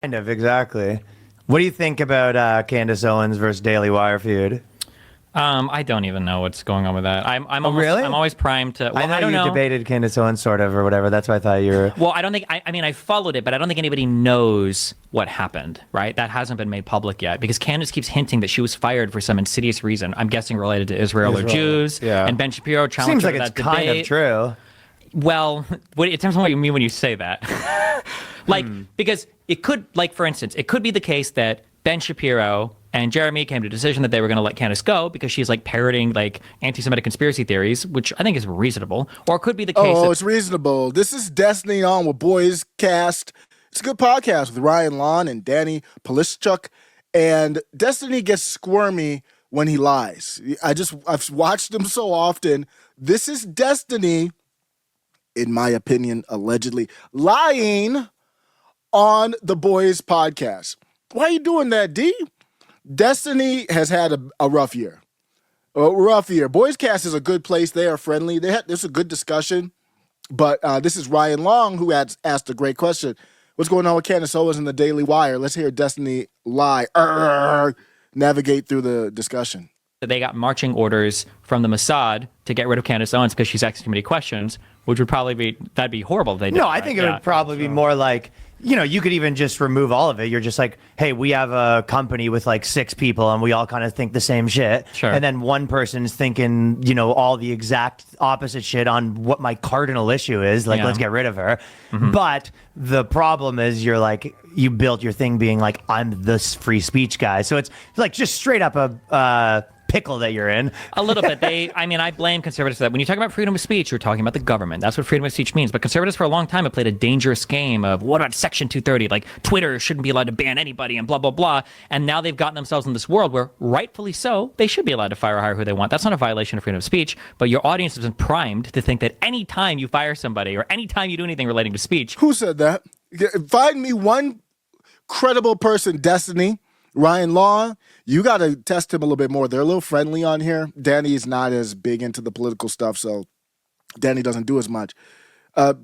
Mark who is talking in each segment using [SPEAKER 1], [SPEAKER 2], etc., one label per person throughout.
[SPEAKER 1] Kind of, exactly. What do you think about Candace Owens versus Daily Wire feud?
[SPEAKER 2] I don't even know what's going on with that.
[SPEAKER 1] Really?
[SPEAKER 2] I'm always primed to. Well,
[SPEAKER 1] I know
[SPEAKER 2] I don't
[SPEAKER 1] you
[SPEAKER 2] know.
[SPEAKER 1] debated Candace Owens sort of or whatever. That's why I thought you were.
[SPEAKER 2] Well, I don't think. I mean, I followed it, but I don't think anybody knows what happened. Right? That hasn't been made public yet because Candace keeps hinting that she was fired for some insidious reason. I'm guessing related to Israel or Jews.
[SPEAKER 1] Yeah.
[SPEAKER 2] And Ben Shapiro challenged
[SPEAKER 1] Seems
[SPEAKER 2] her
[SPEAKER 1] like
[SPEAKER 2] to
[SPEAKER 1] it's
[SPEAKER 2] that
[SPEAKER 1] kind
[SPEAKER 2] debate.
[SPEAKER 1] of true.
[SPEAKER 2] Well, it depends on what you mean when you say that. Because it could, for instance, it could be the case that Ben Shapiro and Jeremy came to a decision that they were going to let Candace go because she's parroting anti-Semitic conspiracy theories, which I think is reasonable. Or it could be the case.
[SPEAKER 3] Oh, it's reasonable. This is Destiny on with Boys Cast. It's a good podcast with Ryan Lon and Danny Polishchuk. And Destiny gets squirmy when he lies. I've watched him so often. This is Destiny, in my opinion, allegedly lying on the Boys podcast. Why are you doing that, D? Destiny has had a rough year. A rough year. Boys Cast is a good place. They are friendly. There's a good discussion. But this is Ryan Long who asked a great question. What's going on with Candace Owens and the Daily Wire? Let's hear Destiny lie. Navigate through the discussion.
[SPEAKER 2] They got marching orders from the Mossad to get rid of Candace Owens because she's asking too many questions, which would probably that'd be horrible if they did.
[SPEAKER 1] No, I think it would probably be more like, you could even just remove all of it. You're just like, hey, we have a company with 6 people and we all kind of think the same shit.
[SPEAKER 2] Sure.
[SPEAKER 1] And then one person's thinking, all the exact opposite shit on what my cardinal issue is. Let's get rid of her. Mm-hmm. But the problem is you built your thing being I'm this free speech guy. So it's just straight up a pickle that you're in.
[SPEAKER 2] A little bit. I blame conservatives for that. When you talk about freedom of speech, you're talking about the government. That's what freedom of speech means. But conservatives for a long time have played a dangerous game of what about Section 230? Twitter shouldn't be allowed to ban anybody and blah, blah, blah. And now they've gotten themselves in this world where, rightfully so, they should be allowed to fire or hire who they want. That's not a violation of freedom of speech. But your audience has been primed to think that any time you fire somebody or any time you do anything relating to speech.
[SPEAKER 3] Who said that? Find me one credible person, Destiny. Ryan Law, you got to test him a little bit more. They're a little friendly on here. Danny is not as big into the political stuff, so Danny doesn't do as much.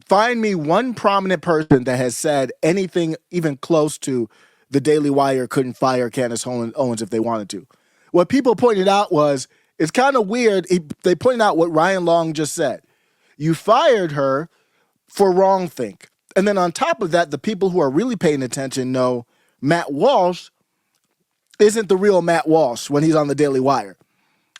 [SPEAKER 3] Find me one prominent person that has said anything even close to the Daily Wire couldn't fire Candace Owens if they wanted to. What people pointed out was, it's kind of weird. They pointed out what Ryan Long just said. You fired her for wrongthink. And then on top of that, the people who are really paying attention know Matt Walsh isn't the real Matt Walsh when he's on the Daily Wire.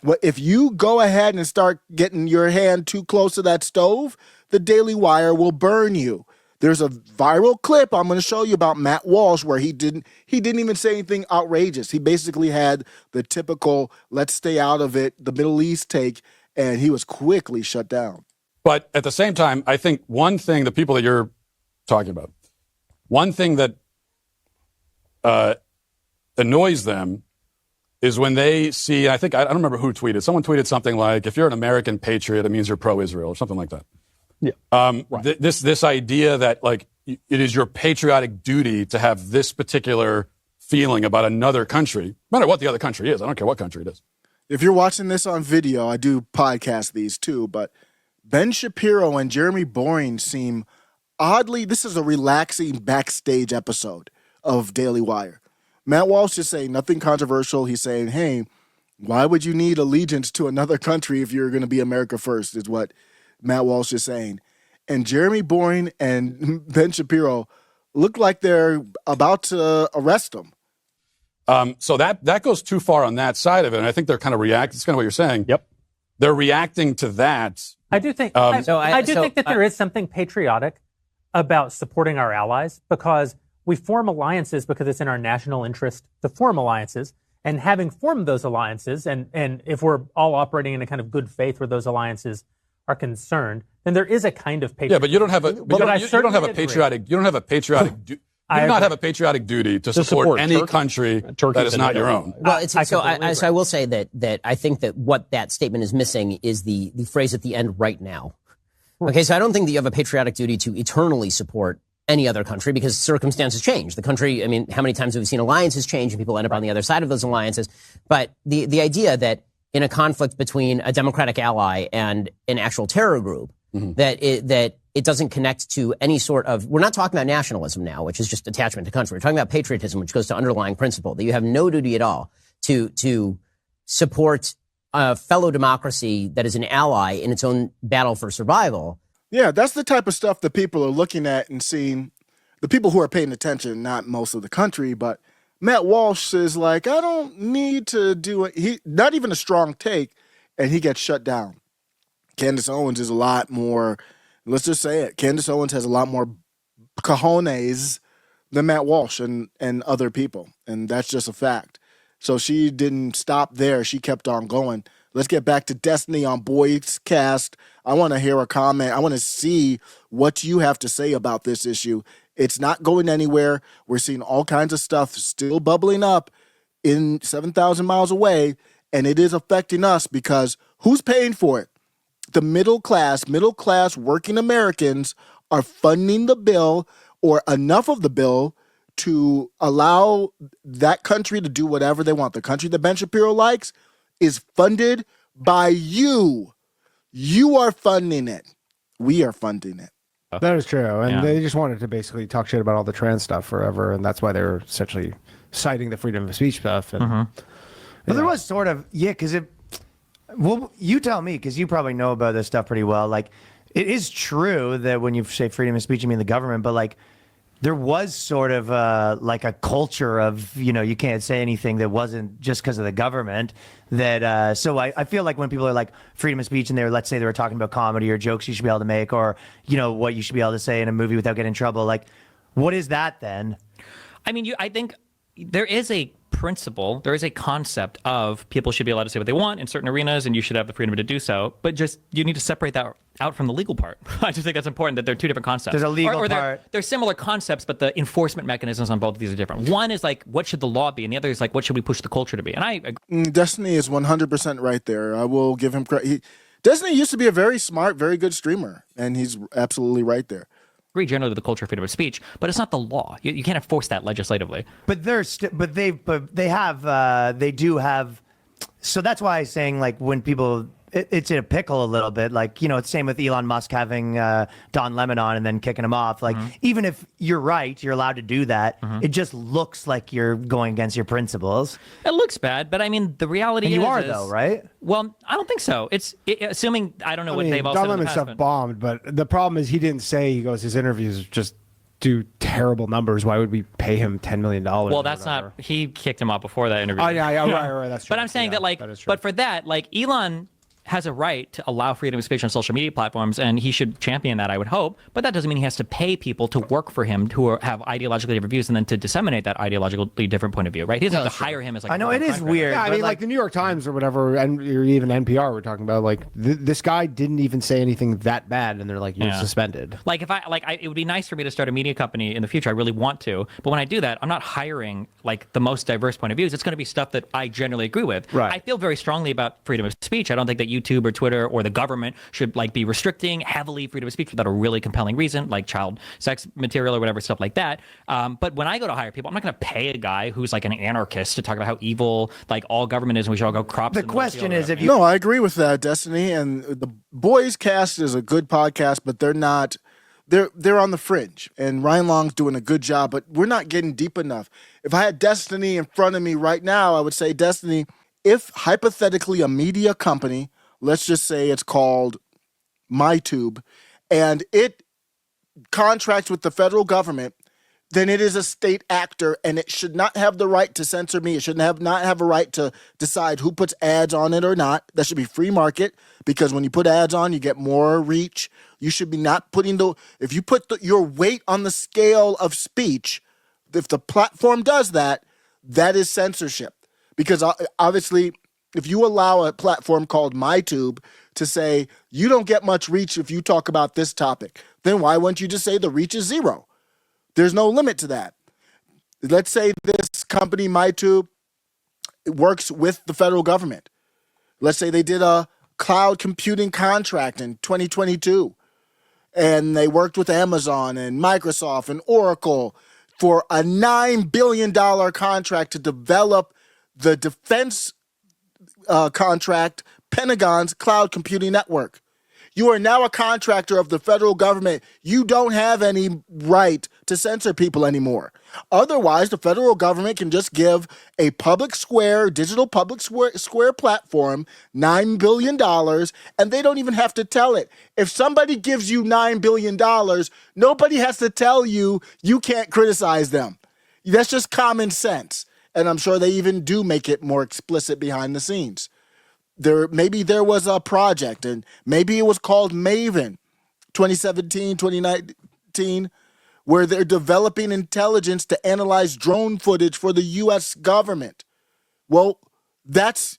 [SPEAKER 3] Well, if you go ahead and start getting your hand too close to that stove, the Daily Wire will burn you. There's a viral clip I'm going to show you about Matt Walsh where he didn't even say anything outrageous. He basically had the typical let's stay out of it, the Middle East take, and he was quickly shut down.
[SPEAKER 4] But at the same time, I think one thing, the people that you're talking about, one thing that annoys them is when they see, I don't remember who tweeted, someone tweeted something like, if you're an American patriot, it means you're pro-Israel or something like that.
[SPEAKER 5] Yeah.
[SPEAKER 4] Right. This idea that it is your patriotic duty to have this particular feeling about another country, no matter what the other country is. I don't care what country it is.
[SPEAKER 3] If you're watching this on video, I do podcast these too, but Ben Shapiro and Jeremy Boring seem oddly, this is a relaxing backstage episode of Daily Wire. Matt Walsh is saying nothing controversial. He's saying, hey, why would you need allegiance to another country if you're going to be America first, is what Matt Walsh is saying. And Jeremy Boring and Ben Shapiro look like they're about to arrest him.
[SPEAKER 4] So that goes too far on that side of it. And I think they're kind of reacting. It's kind of what you're saying.
[SPEAKER 5] Yep.
[SPEAKER 4] They're reacting to that.
[SPEAKER 6] I do think I think that there is something patriotic about supporting our allies because we form alliances because it's in our national interest to form alliances. And having formed those alliances, and if we're all operating in a kind of good faith where those alliances are concerned, then there is a kind of patriotic.
[SPEAKER 4] Yeah, but you don't have a patriotic. You don't have a patriotic. You do not have a patriotic duty to support any country that is not your own.
[SPEAKER 7] Well, I will say that I think that what that statement is missing is the phrase at the end, right now. Okay, so I don't think that you have a patriotic duty to eternally support any other country because circumstances change. The country, I mean, how many times have we seen alliances change and people end up on the other side of those alliances? But the idea that in a conflict between a democratic ally and an actual terror group, that it doesn't connect to any sort of, we're not talking about nationalism now, which is just attachment to country. We're talking about patriotism, which goes to underlying principle, that you have no duty at all to support a fellow democracy that is an ally in its own battle for survival.
[SPEAKER 3] Yeah, that's the type of stuff that people are looking at and seeing. The people who are paying attention, not most of the country, but Matt Walsh is like, I don't need to do it. He not even a strong take, and he gets shut down. Candace Owens is a lot more, let's just say it, Candace Owens has a lot more cojones than Matt Walsh and other people, and that's just a fact. So she didn't stop there. She kept on going. Let's get back to Destiny on Boyd's Cast. I want to hear a comment. I want to see what you have to say about this issue. It's not going anywhere. We're seeing all kinds of stuff still bubbling up in 7,000 miles away, and it is affecting us because who's paying for it? The middle class working Americans are funding the bill, or enough of the bill, to allow that country to do whatever they want. The country that Ben Shapiro likes is funded by you. You are funding it. We are funding it.
[SPEAKER 5] That is true. And they just wanted to basically talk shit about all the trans stuff forever. And that's why they were essentially citing the freedom of speech stuff. And,
[SPEAKER 1] But there was sort of, because well, you tell me, because you probably know about this stuff pretty well. Like, it is true that when you say freedom of speech, you mean the government, but like, there was sort of like a culture of, you can't say anything that wasn't just because of the government. That so I feel like when people are like freedom of speech and let's say they were talking about comedy or jokes you should be able to make, or, what you should be able to say in a movie without getting in trouble. Like, what is that then? I mean,
[SPEAKER 2] I think there is a principle, there is a concept of people should be allowed to say what they want in certain arenas, and you should have the freedom to do so. But just you need to separate that out from the legal part. I just think that's important, that they're two different concepts.
[SPEAKER 1] There's a legal part.
[SPEAKER 2] They're similar concepts, but the enforcement mechanisms on both of these are different. One is like, what should the law be? And the other is like, what should we push the culture to be? And I agree.
[SPEAKER 3] Destiny is 100% right there. I will give him credit. Destiny used to be a very smart, very good streamer, and he's absolutely right there.
[SPEAKER 2] Agree generally with the culture of freedom of speech, but it's not the law. You can't enforce that legislatively.
[SPEAKER 1] But they do have. So that's why I'm saying, like, when people, it's in a pickle a little bit. Like, it's same with Elon Musk having Don Lemon on and then kicking him off. Like, even if you're right, you're allowed to do that. It just looks like you're going against your principles.
[SPEAKER 2] It looks bad, but I mean, the reality
[SPEAKER 1] is, though, right?
[SPEAKER 2] Well, I don't think so. It's assuming, I don't know what they've all said
[SPEAKER 5] Don
[SPEAKER 2] in the
[SPEAKER 5] Lemon
[SPEAKER 2] past,
[SPEAKER 5] stuff bombed, but the problem is he didn't say, he goes, his interviews just do terrible numbers. Why would we pay him $10 million?
[SPEAKER 2] Well, that's not, he kicked him off before that interview.
[SPEAKER 5] Oh, yeah, right, that's true.
[SPEAKER 2] But I'm saying that, like, but for that, like, Elon has a right to allow freedom of speech on social media platforms, and he should champion that, I would hope. But that doesn't mean he has to pay people to work for him who have ideologically different views and then to disseminate that ideologically different point of view, right? He doesn't have to hire him as like.
[SPEAKER 1] I know it is weird.
[SPEAKER 5] Yeah, I mean, like the New York Times or whatever, and or even NPR, we're talking about like this guy didn't even say anything that bad, and they're like, you're suspended.
[SPEAKER 2] Like if it would be nice for me to start a media company in the future. I really want to, but when I do that, I'm not hiring like the most diverse point of views. It's going to be stuff that I generally agree with.
[SPEAKER 5] Right.
[SPEAKER 2] I feel very strongly about freedom of speech. I don't think that YouTube or Twitter or the government should like be restricting heavily freedom of speech without a really compelling reason, like child sex material or whatever, stuff like that. But when I go to hire people, I'm not going to pay a guy who's like an anarchist to talk about how evil like all government is and we should all go crops.
[SPEAKER 1] The question is if you...
[SPEAKER 3] No, I agree with that, Destiny. And the Boys Cast is a good podcast, but they're not... They're on the fringe, and Ryan Long's doing a good job, but we're not getting deep enough. If I had Destiny in front of me right now, I would say, Destiny, if hypothetically a media company, let's just say it's called MyTube, and it contracts with the federal government, then it is a state actor, and it should not have the right to censor me. It should not have a right to decide who puts ads on it or not. That should be free market, because when you put ads on, you get more reach. You should be not putting if you put your weight on the scale of speech, if the platform does that, that is censorship. Because obviously, if you allow a platform called MyTube to say, you don't get much reach if you talk about this topic, then why wouldn't you just say the reach is zero? There's no limit to that. Let's say this company, MyTube, works with the federal government. Let's say they did a cloud computing contract in 2022, and they worked with Amazon and Microsoft and Oracle for a $9 billion contract to develop the defense contract, Pentagon's cloud computing network. You are now a contractor of the federal government. You don't have any right to censor people anymore. Otherwise, the federal government can just give a digital public square platform $9 billion, and they don't even have to tell it. If somebody gives you $9 billion, nobody has to tell you you can't criticize them. That's just common sense. And I'm sure they even do make it more explicit behind the scenes. Maybe there was a project, and maybe it was called Maven 2017, 2019, where they're developing intelligence to analyze drone footage for the U.S. government. Well,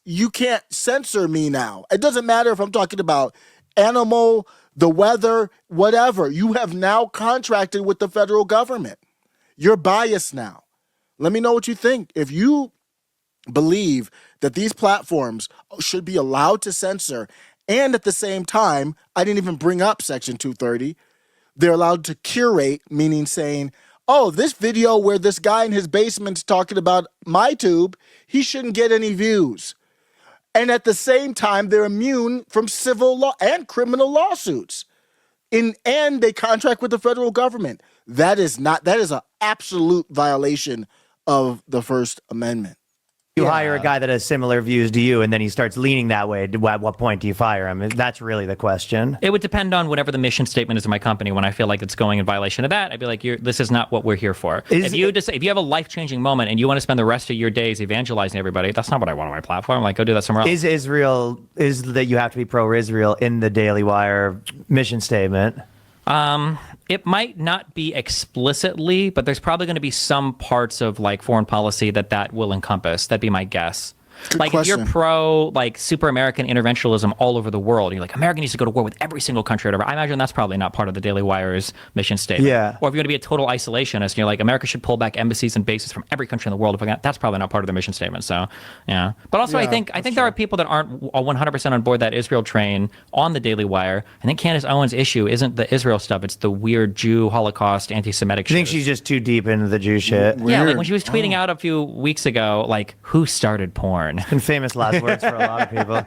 [SPEAKER 3] you can't censor me now. It doesn't matter if I'm talking about animal, the weather, whatever. You have now contracted with the federal government. You're biased now. Let me know what you think. If you believe that these platforms should be allowed to censor, and at the same time, I didn't even bring up Section 230, they're allowed to curate, meaning saying, oh, this video where this guy in his basement's talking about MyTube, he shouldn't get any views. And at the same time, they're immune from civil law and criminal lawsuits. And they contract with the federal government. That is an absolute violation of the First Amendment.
[SPEAKER 1] You hire a guy that has similar views to you, and then he starts leaning that way. At what point do you fire him? That's really the question.
[SPEAKER 2] It would depend on whatever the mission statement is of my company. When I feel like it's going in violation of that, I'd be like, this is not what we're here for. If you have a life-changing moment and you want to spend the rest of your days evangelizing everybody, that's not what I want on my platform. Like, go do that somewhere else.
[SPEAKER 1] Is that you have to be pro-Israel in the Daily Wire mission statement?
[SPEAKER 2] It might not be explicitly, but there's probably going to be some parts of like foreign policy that will encompass. That'd be my guess.
[SPEAKER 3] Good
[SPEAKER 2] like
[SPEAKER 3] question.
[SPEAKER 2] If you're pro like super American interventionism all over the world, and you're like, America needs to go to war with every single country or whatever, I imagine that's probably not part of the Daily Wire's mission statement.
[SPEAKER 1] Yeah.
[SPEAKER 2] Or if you're going to be a total isolationist and you're like, America should pull back embassies and bases from every country in the world, that's probably not part of the mission statement. So yeah. But also I think there are people that aren't 100% on board that Israel train on the Daily Wire. I think Candace Owens' issue isn't the Israel stuff, it's the weird Jew, Holocaust, anti-Semitic shit.
[SPEAKER 1] I think she's just too deep into the Jew shit.
[SPEAKER 2] Yeah, like when she was tweeting out a few weeks ago, like, who started porn?
[SPEAKER 1] It's been famous last words for a lot of people.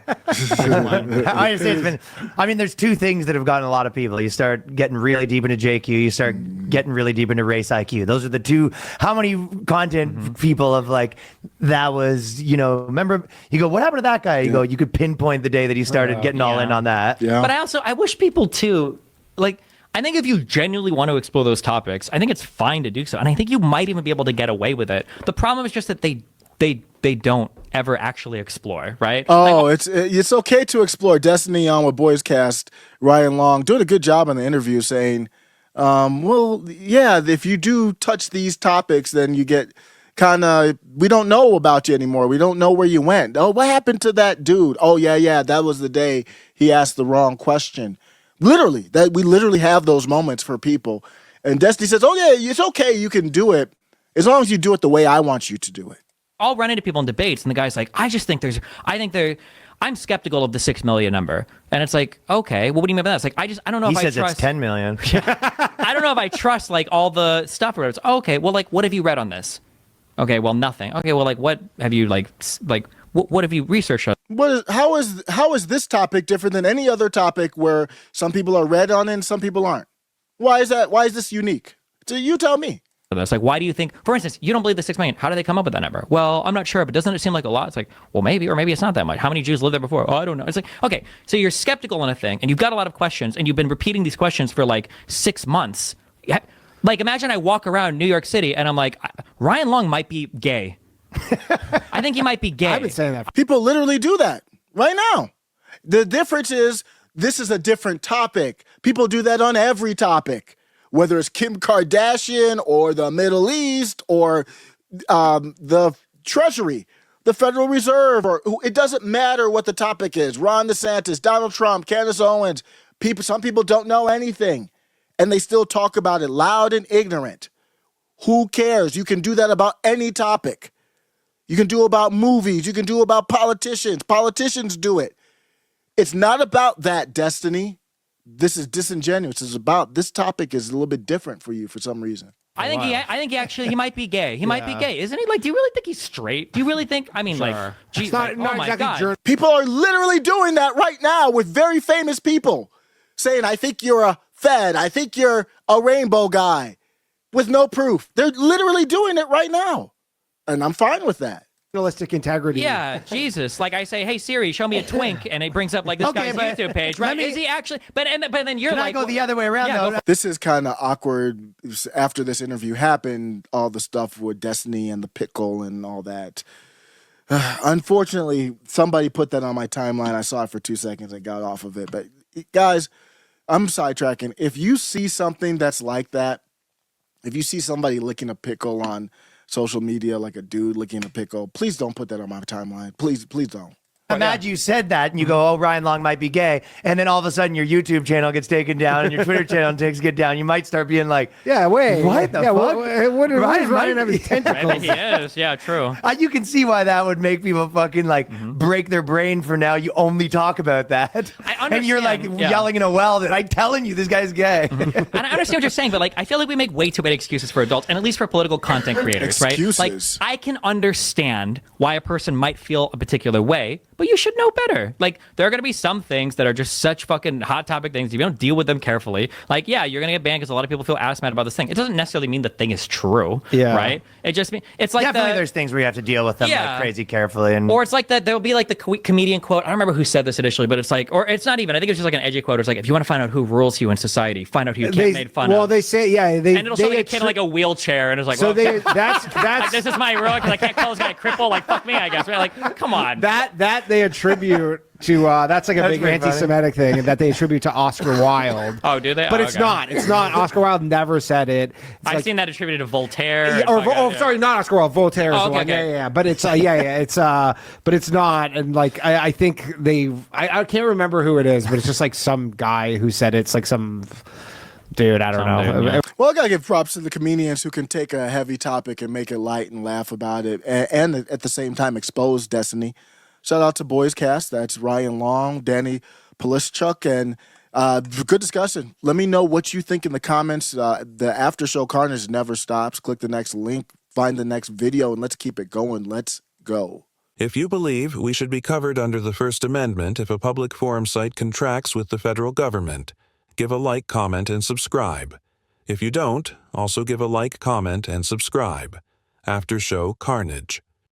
[SPEAKER 1] I understand there's two things that have gotten a lot of people. You start getting really deep into JQ, you start getting really deep into race IQ. Those are the two. How many content people have like, that was, remember, you go, what happened to that guy? You go, you could pinpoint the day that he started getting all in on that.
[SPEAKER 3] Yeah.
[SPEAKER 2] But I wish people too, like, I think if you genuinely want to explore those topics, I think it's fine to do so. And I think you might even be able to get away with it. The problem is just that they don't ever actually explore, right?
[SPEAKER 3] Oh, it's okay to explore. Destiny on with Boys Cast, Ryan Long, doing a good job on the interview saying, if you do touch these topics, then you get we don't know about you anymore. We don't know where you went. Oh, what happened to that dude? Oh, yeah, that was the day he asked the wrong question. Literally, we literally have those moments for people. And Destiny says, oh, yeah, it's okay. You can do it as long as you do it the way I want you to do it.
[SPEAKER 2] I'll run into people in debates, and the guy's like, I'm skeptical of the 6 million number. And it's like, okay, well, what do you mean by that? It's like, I don't know if I trust.
[SPEAKER 1] He says it's 10 million.
[SPEAKER 2] I don't know if I trust, like, all the stuff. Or it's, okay, well, like, what have you read on this? Okay, well, nothing. Okay, well, like, what have you, what have you researched on?
[SPEAKER 3] How is this topic different than any other topic where some people are read on it and some people aren't? Why is that? Why is this unique? So you tell me.
[SPEAKER 2] That's like, why do you think, for instance, you don't believe the 6 million? How do they come up with that number? Well, I'm not sure, but doesn't it seem like a lot? It's like, well, maybe, or maybe it's not that much. How many Jews lived there before? Oh, I don't know. It's like, okay, so you're skeptical on a thing, and you've got a lot of questions, and you've been repeating these questions for like 6 months. Like, imagine I walk around New York City, and I'm like, Ryan Long might be gay. I think he might be gay.
[SPEAKER 5] I've been saying that.
[SPEAKER 3] People literally do that right now. The difference is this is a different topic. People do that on every topic. Whether it's Kim Kardashian or the Middle East or the Treasury, the Federal Reserve, it doesn't matter what the topic is. Ron DeSantis, Donald Trump, Candace Owens. Some people don't know anything, and they still talk about it loud and ignorant. Who cares? You can do that about any topic. You can do it about movies. You can do it about politicians. Politicians do it. It's not about that, Destiny. This is disingenuous. It's about this topic is a little bit different for you for some reason.
[SPEAKER 2] I think he might be gay. He might be gay, isn't he? Like, do you really think he's straight? Do you really think? I mean,
[SPEAKER 5] sure.
[SPEAKER 2] like, geez,
[SPEAKER 5] not
[SPEAKER 2] oh my
[SPEAKER 5] exactly
[SPEAKER 2] God.
[SPEAKER 3] People are literally doing that right now with very famous people. saying, I think you're a Fed. I think you're a rainbow guy with no proof. They're literally doing it right now. And I'm fine with that.
[SPEAKER 5] Journalistic integrity.
[SPEAKER 2] Yeah, Jesus. Like I say, hey Siri, show me a twink, and it brings up like this guy's YouTube page, right? Is he actually? But then you're like,
[SPEAKER 1] I go the other way around though.
[SPEAKER 3] This is kind of awkward. After this interview happened, all the stuff with Destiny and the pickle and all that. Unfortunately, somebody put that on my timeline. I saw it for 2 seconds and got off of it. But guys, I'm sidetracking. If you see something that's like that, if you see somebody licking a pickle on social media, like a dude licking a pickle, please don't put that on my timeline. Please don't.
[SPEAKER 1] Imagine you said that and you go, oh, Ryan Long might be gay. And then all of a sudden your YouTube channel gets taken down and your Twitter channel get down. You might start being like,
[SPEAKER 5] yeah, wait.
[SPEAKER 1] What the fuck?
[SPEAKER 5] What is Ryan have his tentacles?
[SPEAKER 2] I think he is. Yeah, true.
[SPEAKER 1] You can see why that would make people fucking like break their brain for now. You only talk about that.
[SPEAKER 2] I understand.
[SPEAKER 1] And you're like yelling in a well that I'm telling you this guy's gay.
[SPEAKER 2] And I understand what you're saying, but like I feel like we make way too many excuses for adults, and at least for political content creators,
[SPEAKER 3] Excuses.
[SPEAKER 2] right? Like I can understand why a person might feel a particular way, but you should know better. Like there are going to be some things that are just such fucking hot topic things. If you don't deal with them carefully, like yeah, you're going to get banned because a lot of people feel ass mad about this thing. It doesn't necessarily mean the thing is true, right? It just means it's like
[SPEAKER 1] definitely there's things where you have to deal with them like crazy carefully, and
[SPEAKER 2] or it's like that there'll be like the comedian quote. I don't remember who said this initially, but it's like, or it's not even. I think it's just like an edgy quote. It's like if you want to find out who rules you in society, find out who you can't made fun of.
[SPEAKER 5] Well, they say and
[SPEAKER 2] it'll show like a kid in like a wheelchair, and it's like,
[SPEAKER 5] so
[SPEAKER 2] well,
[SPEAKER 5] that's
[SPEAKER 2] like, this is my rule because I can't call this guy a cripple. Like fuck me, I guess. Right? Like come on.
[SPEAKER 5] That they attribute to that's like a big anti-Semitic thing that they attribute to Oscar Wilde.
[SPEAKER 2] Oh, do they?
[SPEAKER 5] But it's not. It's not. Oscar Wilde never said it.
[SPEAKER 2] I've seen that attributed to Voltaire.
[SPEAKER 5] Sorry, not Oscar Wilde. Voltaire is the one.
[SPEAKER 2] Okay.
[SPEAKER 5] Yeah. But it's but it's not. And like I think I can't remember who it is, but it's just like some guy who said it. It's like some dude. I don't know.
[SPEAKER 2] Dude, yeah.
[SPEAKER 3] Well, I gotta give props to the comedians who can take a heavy topic and make it light and laugh about it, and at the same time expose Destiny. Shout out to Boys Cast. That's Ryan Long, Danny Polischuk, and good discussion. Let me know what you think in the comments. The after show carnage never stops. Click the next link, find the next video, and let's keep it going. Let's go.
[SPEAKER 8] If you believe we should be covered under the First Amendment if a public forum site contracts with the federal government, give a like, comment, and subscribe. If you don't, also give a like, comment, and subscribe. After show carnage.